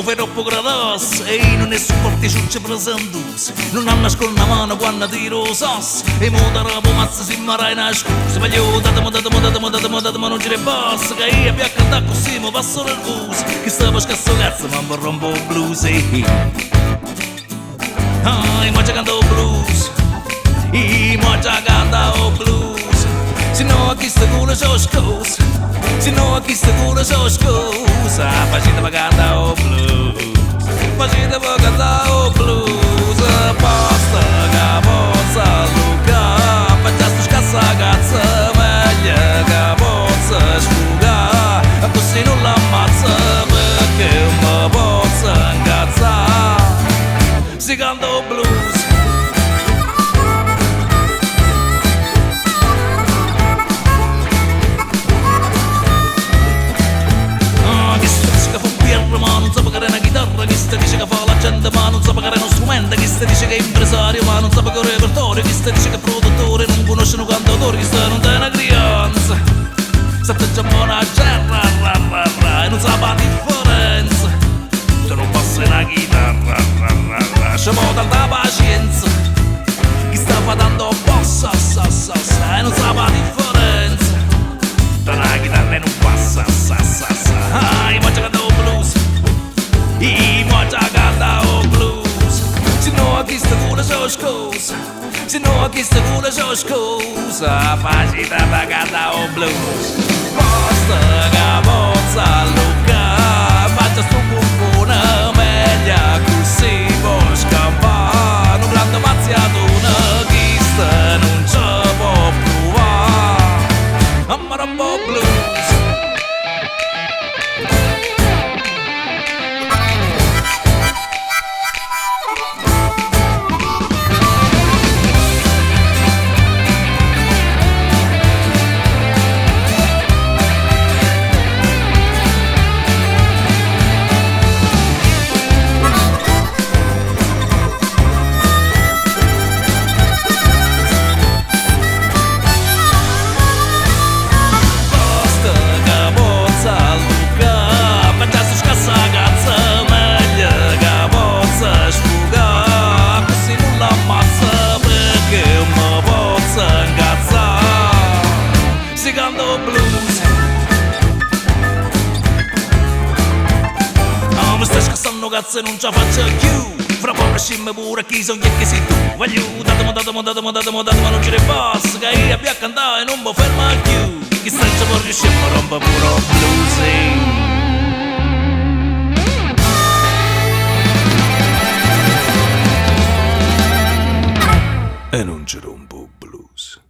per troppo gradas e non è supporti ci presentus non hanno con una mano quando tiro sas e mo da rabo mazza si marai na scusa ma io datamo non c'è boss che io abbia cantato così mo passo nel bus che stavo scasso cazzo ma mi rompo blues ai mo giocando blues i mo giocando blues se no chi sta culo so scusa se no chi sta culo so scusa facete pagata o blues facete pagata o blues basta capozza Luca facciamo scassa cazzo meglio capozza sfuga così non l'ammazza perché mi posso incazzare si canta o blues. Ma non so pagare una chitarra, chi sta dice che fa la gente ma non so pagare uno strumento, chi sta dice che è impresario ma non sa pagare il repertorio, chi sta dice che è produttore non conosce un cantautore, chi sta non è una crianza sta già buona gerra e non sa la differenza se non passa una chitarra c'è mo tanta pazienza chi sta facendo bossa e non sa la differenza tra una chitarra e non passa ai mo giocando blues i mo giocando blues se no chi sta culo so scusa se no chi sta culo so scusa facile pagata o blues basta capozza Luca faccia sto bumbone meglio così può scappare un grande mazziatone chi sta non ci può provare amma rompo blues. Blues. Ah, mi stai scassando cazzo e non ce la faccio più fra poco scimme pure chi sono che sei tu voglio datemo non ci ripasso che io abbia cantato e non mi ferma più chi sta ci può riuscire a rompere puro blues e non ci rompo blues.